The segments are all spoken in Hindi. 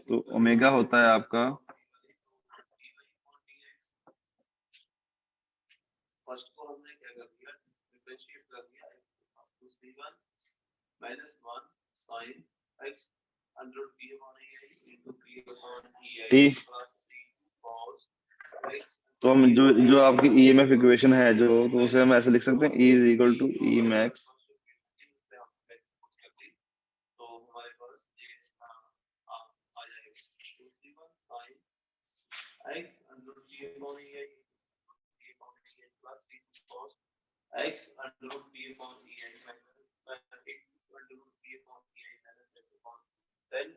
तो ओमेगा होता है आपका फर्स्ट को हमने क्या कर दिया, डिफरेंशिएट कर दिया, तो c1 -1 sin x under p upon a into p upon e T. Plus t cos x। तो हम जो आपकी ईएमएफ इक्वेशन है जो, तो उसे हम ऐसे लिख सकते हैं, E is equal to E max. तो हमारे पास ये आ जाएगा c1 sin x under p upon e plus t cos x under p upon e then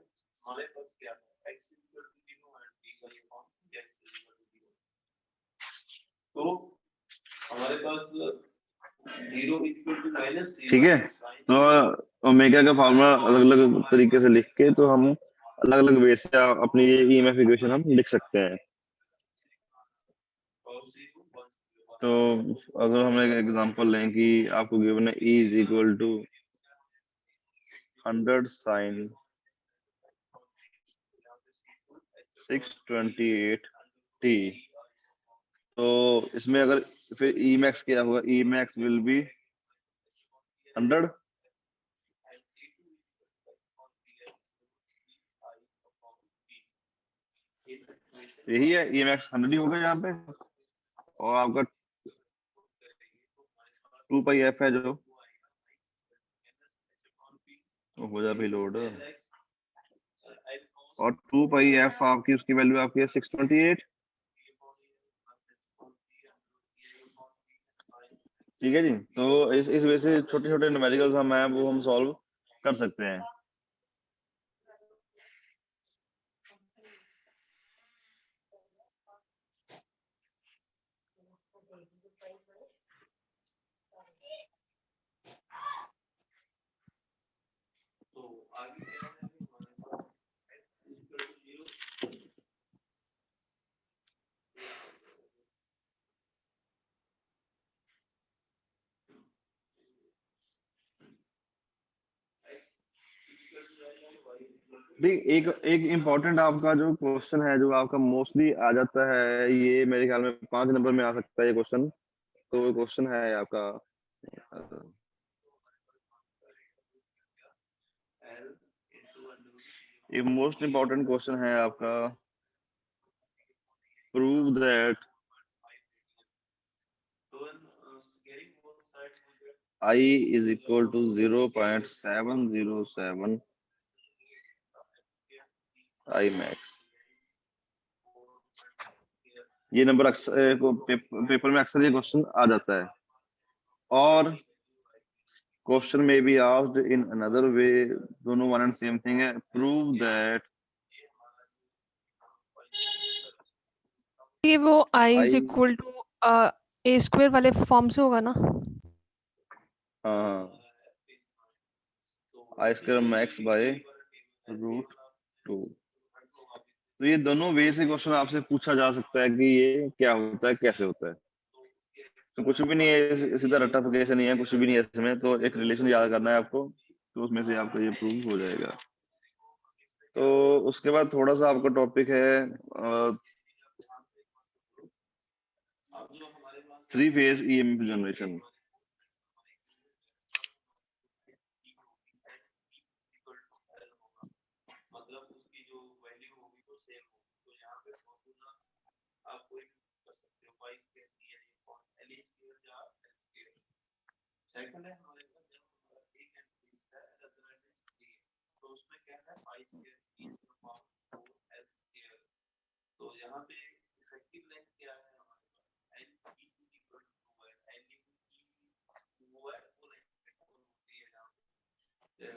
हमारे पास क्या है, x equal to 0 and p का ये फॉर्म x इक्वल टू 0। तो हमारे पास 0 इक्वल टू माइनस, ठीक है, तो ओमेगा का फार्मूला अलग अलग तरीके से लिख के तो हम अलग अलग वे से अपनी ये ईएमएफ इक्वेशन हम लिख सकते हैं। तो अगर हम एक एग्जांपल लें कि आपको गिवन है E is equal to 100 sin 628 t, तो इसमें अगर फिर E मैक्स क्या होगा, E मैक्स विल बी 100। यही है, E मैक्स 100 ही होगा यहाँ पे, और आपका 2 पाई एफ है जो हो जाए भाई लोड, और 2 पाई एफ आपकी उसकी वैल्यू आपकी है 628। ठीक है जी, तो इस वजह से छोटे छोटे न्यूमेरिकल्स हम हैं वो हम सॉल्व कर सकते हैं। तो आगे क्या है हमारे पास x इक्वल टू 0 ठीक, एक एक इम्पोर्टेंट आपका जो क्वेश्चन है जो आपका मोस्टली आ जाता है, ये मेरे ख्याल में 5 नंबर में आ सकता है ये क्वेश्चन। तो क्वेश्चन है आपका, ये मोस्ट इम्पोर्टेंट क्वेश्चन है आपका, prove that I is equal to 0.707 I max। ये नंबर अक्सर पेपर में अक्सर ये क्वेश्चन आ जाता है, और क्वेश्चन में be asked in another way, दोनों वन एंड सेम थिंग है, प्रूव दैट ये वो i I is equal to A square वाले फॉर्म से होगा ना? हाँ, I square max by root 2। तो ये दोनों वे से क्वेश्चन आपसे पूछा जा सकता है कि ये क्या होता है, कैसे होता है। तो कुछ भी नहीं है, सीधा रट्टाफिकेशन ही है, कुछ भी नहीं है इसमें, तो एक रिलेशन याद करना है आपको, तो उसमें से आपका ये प्रूव हो जाएगा। तो उसके बाद थोड़ा सा आपका टॉपिक है 3 फेज ईएमएफ जनरेशन। मतलब उसकी जो वैल्यू होगी वो सेम होगी, तो यहाँ पे फॉर्मूला आप कोई भी कर सकते हो, y स्क्वायर की है l स्क्वायर या l स्क्वायर। सेकंड है हमारे पास जब हमारा एक एंड पीस है अदर एंड इज 3, तो उसमें क्या है y स्क्वायर की फॉर्म 4l स्क्वायर। तो यहाँ पे इफेक्टिव लेंथ क्या है हमारे पास, l की इक्वल टू 2 है, l की वो है वो लेंथ होती है यहाँ पे,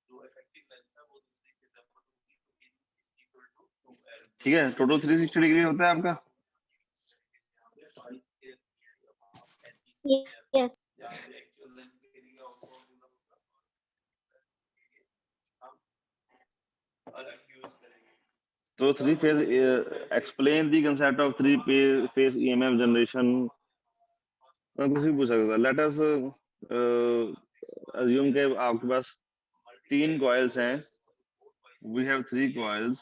जो इफेक्टिव लेंथ है वो दूसरी के बराबर होगी, तो in is equal to 2l। ठीक है, टोटल 360 डिग्री होता है आपका। Yes. तो 3 phase, explain the concept of 3 phase EMF generation. कुछ भी पूछ सकता है। लेट अस अज्यूम के आपके पास 3 कॉइल्स हैं we have 3 coils.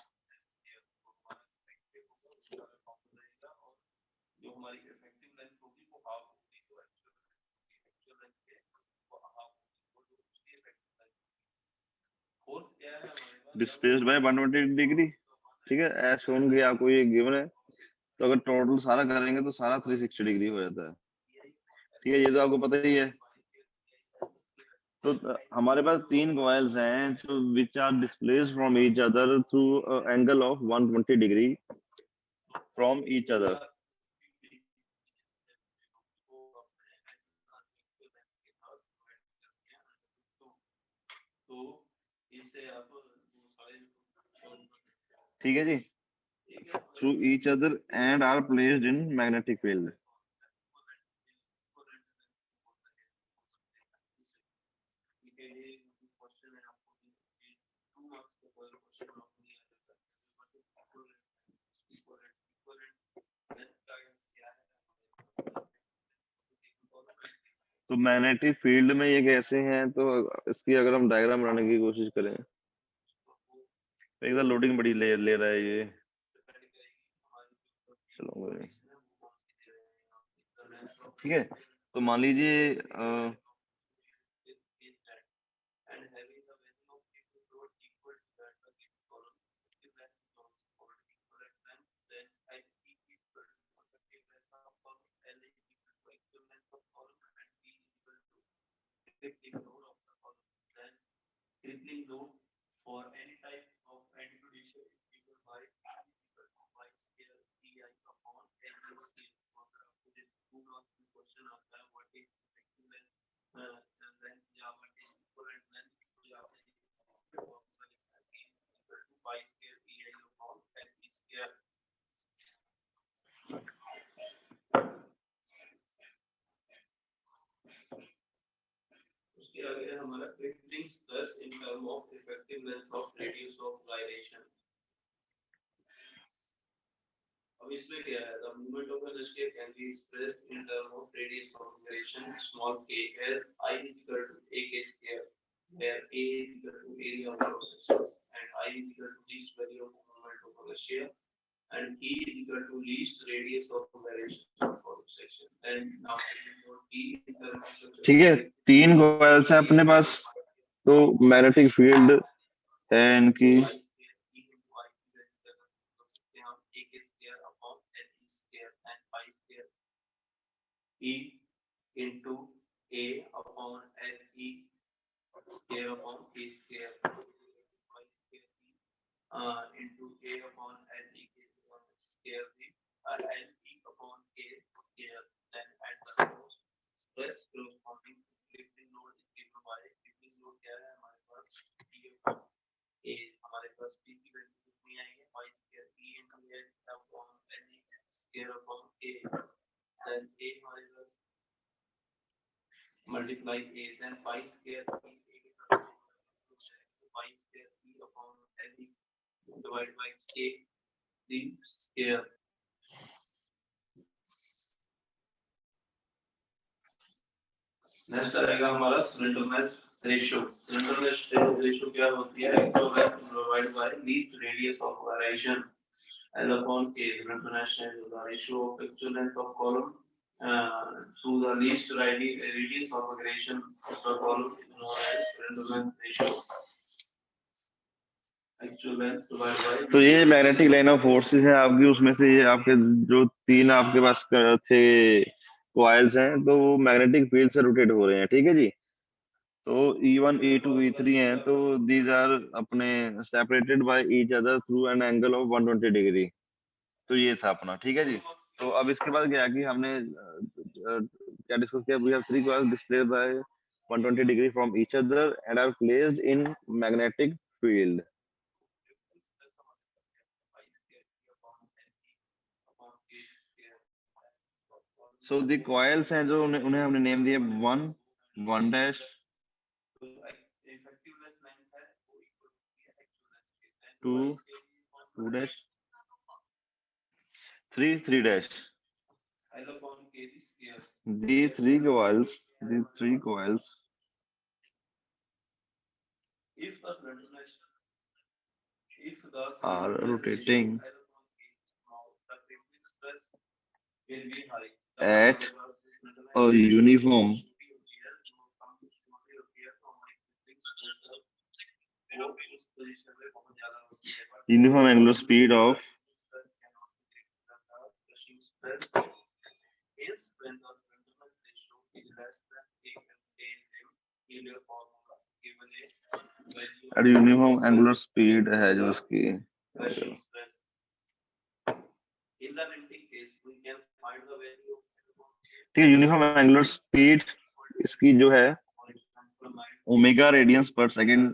जो हमारी इफेक्टिव लेंथ होगी वो हाफ होगी, जो एक्चुअल लेंथ है वो हाफ होगी, वो जो उसकी इफेक्टिव लेंथ। फोर्थ क्या है हमारे पास, डिस्प्लेस्ड बाय 120 डिग्री, ठीक है, एज शोन कि आपको ये गिवन है, तो अगर टोटल सारा करेंगे तो सारा 360 डिग्री हो जाता है, ठीक है, ये तो आपको पता ही है। तो हमारे पास 3 कॉइल्स हैं जो which are displaced from each other through angle of 120 degree from each other. ठीक है जी, through each other and are placed in magnetic field. तो मैग्नेटिक फील्ड में ये कैसे हैं, तो इसकी अगर हम डायग्राम बनाने की कोशिश करें, एकदम लोडिंग बड़ी ले रहा है ये, चलो ठीक है। तो मान लीजिए crippling load for any type of anti-judicial people by scale EI upon every scale. Question आता है what is effectiveness then या what is equivalent then by scale EI upon every scale. उसके आगे हमारा crippling stress in term of effective length of radius of gyration. अब इसमें क्या है, the movement of an escape can be expressed in term of radius of gyration small k as I is equal to a k square, where a is equal to area of cross section and I is equal to least value of moment of inertia and e is equal to least radius of gyration of cross section. And now e in terms of, ठीक है, 3 कॉइल्स है अपने पास, तो मैग्नेटिक फील्ड है इनकी E into A upon LE square upon A square into A upon LE square LE upon A square, then add the stress corresponding to lifting load is given by lifting load क्या है हमारे पास P upon A, हमारे पास P की वैल्यू कितनी आई है y square E into A upon LE square upon A, then A हमारे पास multiply A, then pi square E pi square E upon LE divided by A the square. Next आएगा हमारा स्लेंडरनेस रेशियो। स्लेंडरनेस रेशियो क्या होती है, actual length divide by least radius of variation L upon K. Slenderness is the ratio of actual length of column to the least radius of aggregation of the column is known as slenderness ratio. Actual length divided by, तो ये मैग्नेटिक लाइन ऑफ फोर्सेस है आपकी, उसमें से ये आपके जो 3 आपके पास थे कॉइल्स हैं, तो वो मैग्नेटिक फील्ड से रोटेट हो रहे हैं, ठीक है जी। तो E1 E2 E3 हैं, तो दीज आर अपने separated by each other through an angle of 120 degree. तो ये था अपना, ठीक है जी। तो अब इसके बाद क्या कि हमने क्या डिस्कस किया, we have 3 coils displaced by 120 degree from each other and are placed in magnetic field. So the coils हैं जो उन्हें हमने नेम दिया 1 1 dash, two 2 dash, 3 3 dash. The 3 coils, if the slenderness If the are stress rotating ratio is small, the crippling stress will be high. at a uniform angular speed of at uniform angular speed है जो उसकी ठीक है यूनिफॉर्म एंगुलर स्पीड इसकी जो है ओमेगा रेडियंस पर second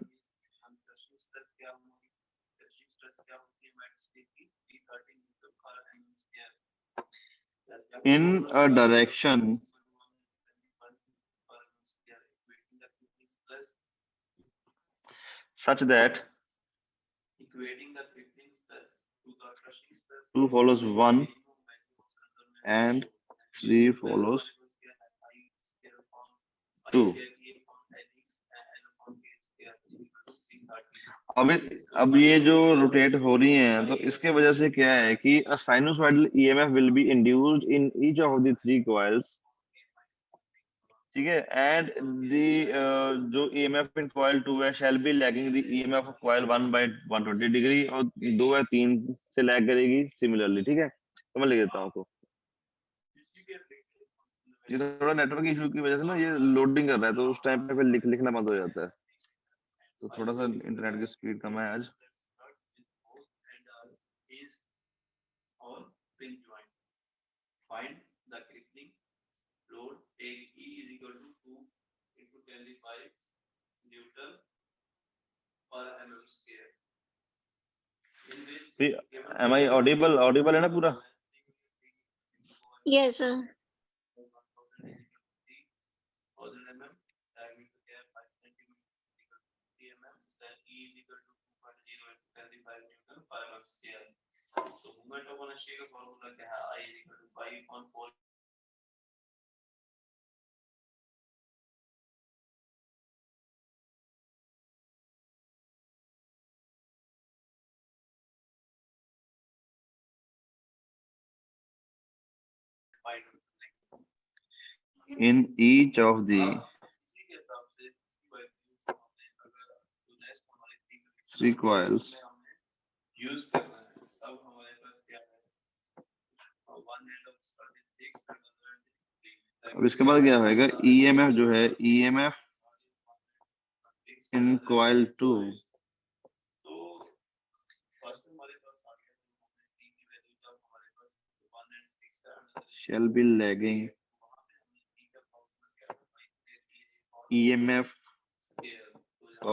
in a direction such that two follows one and three follows two. अब ये जो रोटेट हो रही हैं तो इसके वजह से क्या है कि a sinusoidal EMF will be induced in each of the three coils. ठीक है एंड जो EMF इन coil 2 है shall be lagging the EMF of coil 1 by 120 degree और 2 या 3 से लैग करेगी सिमिलरली ठीक है तो मैं लिख देता हूँ आपको ये थोड़ा नेटवर्क इशू की वजह से ना ये लोडिंग कर रहा है तो उस टाइम पे फिर लिखना बंद हो जाता है तो थोड़ा सा इंटरनेट की स्पीड कम है आज Find the crippling load. Take E is equal to 2 into 10 to the 5 Newton per mm square. Am I audible? Audible है ना पूरा? Yes, sir. So movement of inertia का formula क्या है? I is equal to 5 on 4. In each of the three coils use करना है अब हमारे पास क्या है one end of start is 6 अब इसके बाद क्या होएगा EMF जो है EMF in coil 2 तो फर्स्ट हमारे पास आ गया P की वैल्यू जब हमारे पास 1 and 6 shall be lagging EMF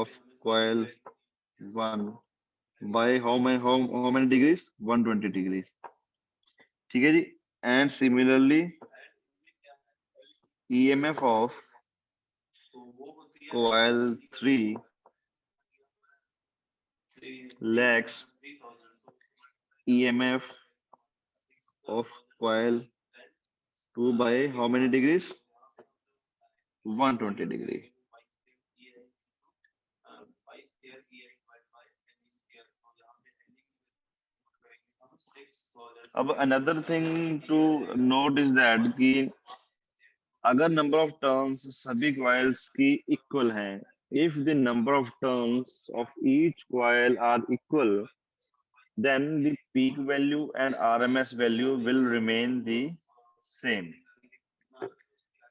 of coil 1 by how many degrees 120 degrees ठीक है जी and similarly EMF of coil 3 lags EMF of coil 2 by how many degrees 120 degree अब another thing to note is that कि अगर number of turns सभी coils की equal हैं if the number of turns of each coil are equal then the peak value and RMS value will remain the same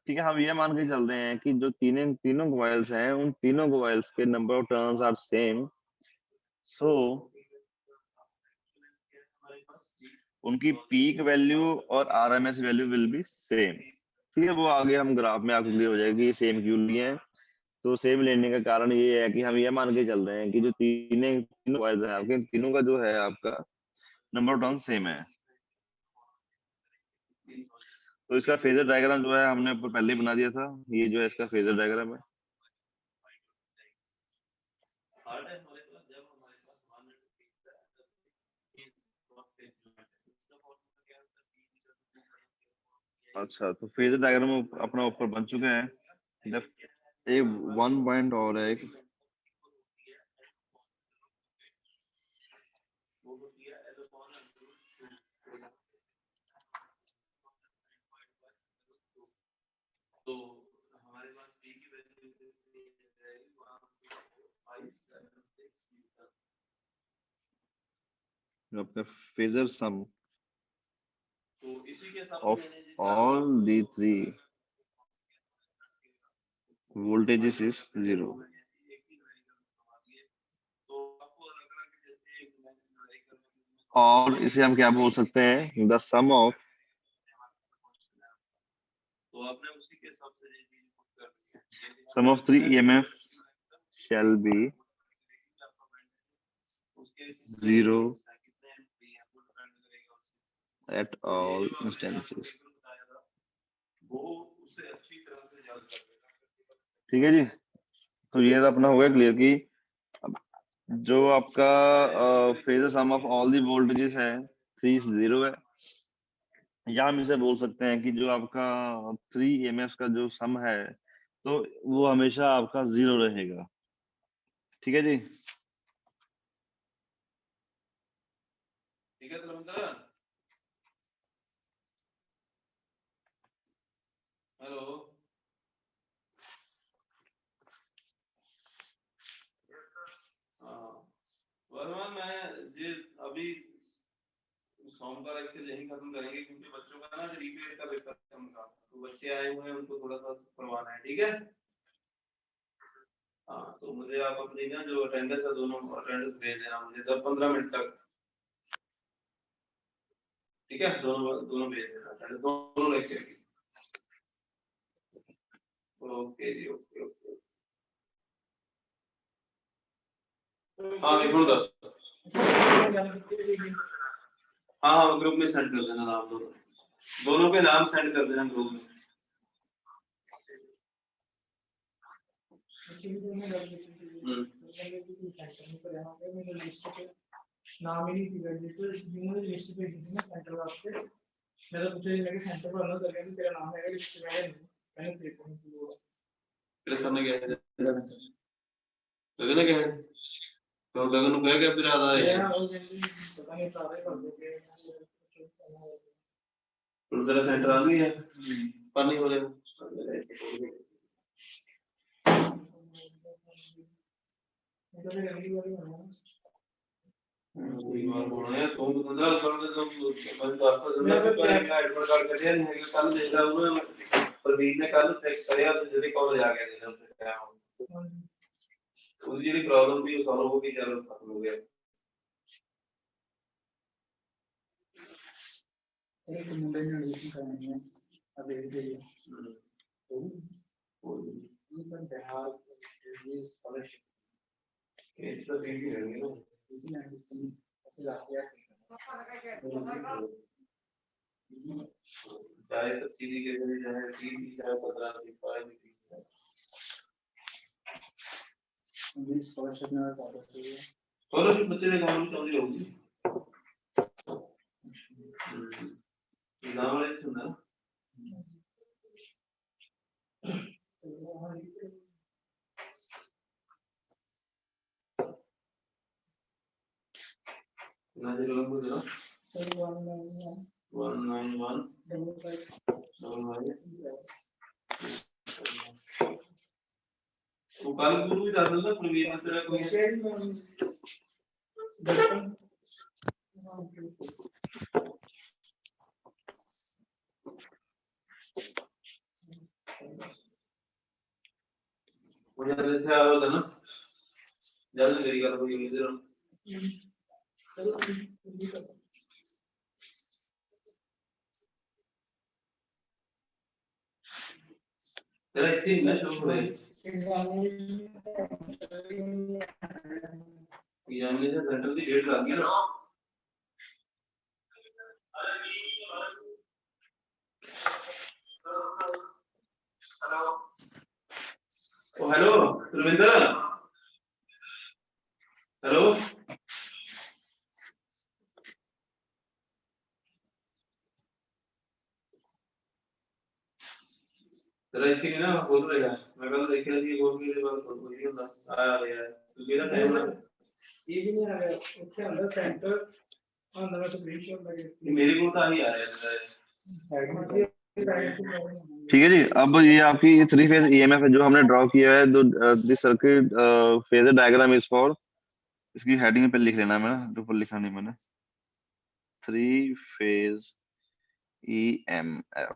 ठीक है हम ये मान के चल रहे हैं कि जो तीनों coils हैं उन तीनों coils के number of turns are same so उनकी पीक वैल्यू और RMS value will be same ठीक है वो आगे हम ग्राफ में आपको क्लियर हो जाएगा कि सेम क्यों लिए हैं तो सेम लेने का कारण ये है कि हम ये मान के चल रहे हैं कि जो तीनों कॉइल्स हैं आपके तीनों का जो है आपका नंबर ऑफ टर्न्स सेम है तो इसका फेजर डायग्राम जो है हमने पहले ही बना दिया था ये जो है इसका फेजर डायग्राम है अच्छा तो फेजर डायग्राम अपना ऊपर बन चुके हैं एक 1 पॉइंट और है तो हमारे पास p की वैल्यू जाएगी वहां 576 आपका फेजर सम तो इसी के हिसाब of all the three voltages is 0. तो आपको अलग अलग जैसे और इसे हम क्या बोल सकते हैं, द सम ऑफ तो आपने उसी के हिसाब से ये चीज पुट कर दी है सम ऑफ 3 EMF shall be उसके 0 कितने एम्पी है वो डिपेंड करेगा at all instances. वो उसे अच्छी तरह से याद कर लेगा। ठीक है जी, तो ये तो अपना हो गया क्लियर कि जो आपका phasor sum of all the voltages है 3 0 है, या हम इसे बोल सकते हैं कि जो आपका 3 EMF का जो सम है तो वो हमेशा आपका 0 रहेगा। ठीक है जी, ठीक है धर्मेंद्र, हेलो हाँ वर्मा, मैं ये अभी सोम का लेक्चर यही खत्म करेंगे क्योंकि बच्चों का ना रिपीट का पेपर खत्म था, तो बच्चे आए हुए हैं उनको थोड़ा सा करवाना है। ठीक है हाँ, तो मुझे आप अपनी ना जो अटेंडेंस है दोनों अटेंडेंस भेज देना मुझे 10-15 मिनट तक। ठीक है, दोनों दोनों भेज देना अटेंडेंस दोनों लेक्चर की। ओके जी, ओके ओके। हाँ विपुल दस, हाँ हाँ ग्रुप में सेंड कर देना नाम, दोनों के नाम सेंड कर देना ग्रुप में। नाम ही नहीं थी रजिस्टर, जिन्होंने लिस्ट पे दी थी ना सेंटर वास्ते, मेरा पूछा ही लगे सेंटर पर आना करके तेरा नाम है लिस्ट में है नहीं, मैंने देखा नहीं वो फिर करने गया है लगने गया है तो गगन को क्या फिर आता है यार वो जल्दी पता नहीं सारे कर देते हैं उधर सेंटर आ गई है पर नहीं हो रहा इधर अगली बार होना कोई बात होना है तो बंदा कर दे तो बंद वास्ता जल्दी पर का एडमिट कार्ड कर दिया नहीं है कल देख रहा हूं मैं प्रवीण ने कल चेक किया तो जल्दी कॉलेज आ गया दिन से क्या हूं उसकी जो प्रॉब्लम थी वो सॉल्व हो गई, चलो खत्म हो गया। एक मुंडे ने एडमिशन करानी है अब देख लीजिए तो ये पर बिहार ये स्कॉलरशिप ये तो ठीक ही रहेंगे ना इसी में ऐसे लाया चाहे तो चीनी के लिए चाहे 30 चाहे 15 की पाए भी ये स्कॉलरशिप में ज्यादा सही है स्कॉलरशिप बच्चे के अकाउंट में चली होगी नाम वाले सुना ना जो लोग बोल रहा 191 वो कल गुरु भी डाल ना प्रवीण ने तेरा कोई मुझे जैसे आ रहा था ना जल्दी करी कर कोई इधर तेरा इतनी ना शो हो रही एग्जामिनेशन सेंटर की डेट आ गई ना ओ हेलो रविंद्र हेलो तेरा इतनी ना बोल रहेगा मैं कल देख रहा थी बोल के बाद बोल रही हूं आ रहा है तो मेरा टाइम ना ये भी नहीं आ गया उसके अंदर सेंटर और नया स्क्रीनशॉट लगे मेरी को तो आ ही आ रहा है ठीक है जी। अब ये आपकी 3 फेज ईएमएफ है जो हमने ड्रॉ किया है। This circuit phasor diagram is for, इसकी हेडिंग पे लिख लेना है, मैंने ऊपर लिखा नहीं मैंने। 3 फेज ईएमएफ।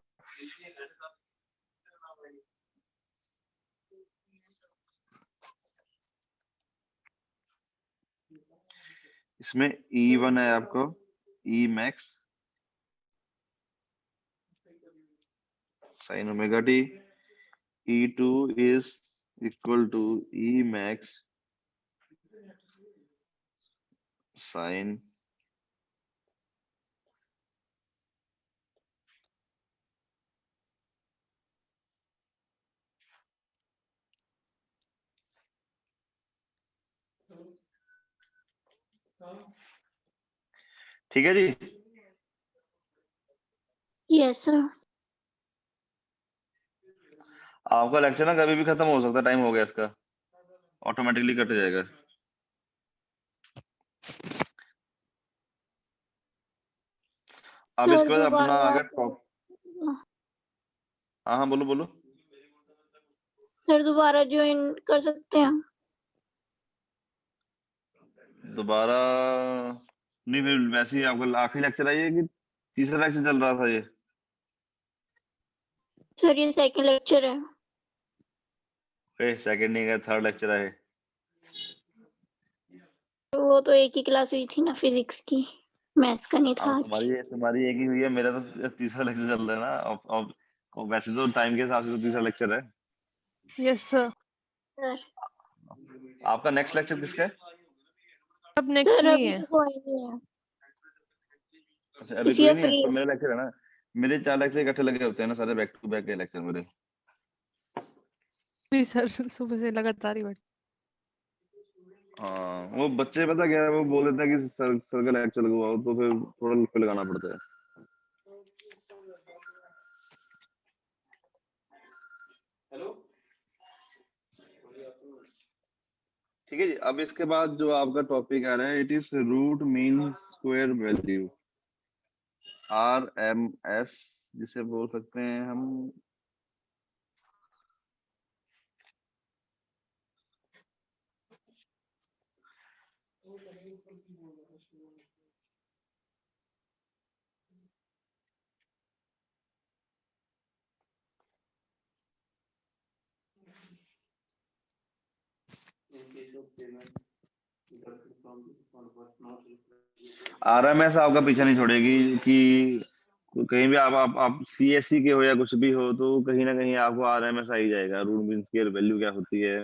इसमें E1 है आपको E max sin omega t, E2 is equal to E max sin ठीक है जी। Yes sir. आपका लेक्चर ना कभी भी खत्म हो सकता है, टाइम हो गया इसका, ऑटोमेटिकली कट जाएगा। अब सर इसके बाद अपना दोबारा अगर टॉप, हाँ हाँ बोलो बोलो। सर दोबारा ज्वाइन कर सकते हैं? दोबारा नहीं, फिर वैसे ही आपका आखिरी लेक्चर है ये कि तीसरा लेक्चर चल रहा था ये? सर ये सेकंड लेक्चर है। सेकंड नहीं है, थर्ड लेक्चर है। वो तो एक ही क्लास हुई थी ना फिजिक्स की, मैथ्स का नहीं था अब आज। तुम्हारी एक ही हुई है, मेरा तो तीसरा लेक्चर चल रहा है ना। अब वैसे तो टाइम के हिसाब से तो तीसरा लेक्चर है। Yes sir. सर आपका नेक्स्ट लेक्चर किसका है? अब नेक्स्ट सर नहीं अभी है। तो कोई नहीं है। अच्छा अभी इसी कोई का नहीं है, फ्री तो है। मेरा लेक्चर है ना। मेरे 4 लेक्चर इकट्ठे लगे होते हैं ना, सारे बैक टू बैक के लेक्चर मेरे। भी सर सुबह से लगातार ही बैठ। हाँ वो बच्चे पता क्या है, वो बोल देते हैं कि सर का लेक्चर लगवाओ, तो फिर थोड़ा लुक पे लगाना पड़ता है। हेलो। ठीक है जी। अब इसके बाद जो आपका टॉपिक आ रहा है, it is root mean square value, RMS जिसे बोल सकते हैं हम। RMS आपका पीछा नहीं छोड़ेगी कि कहीं भी आप CSE के हो या कुछ भी हो, तो कहीं ना कहीं आपको RMS आ ही जाएगा। रूट मीन स्क्वायर वैल्यू क्या होती है,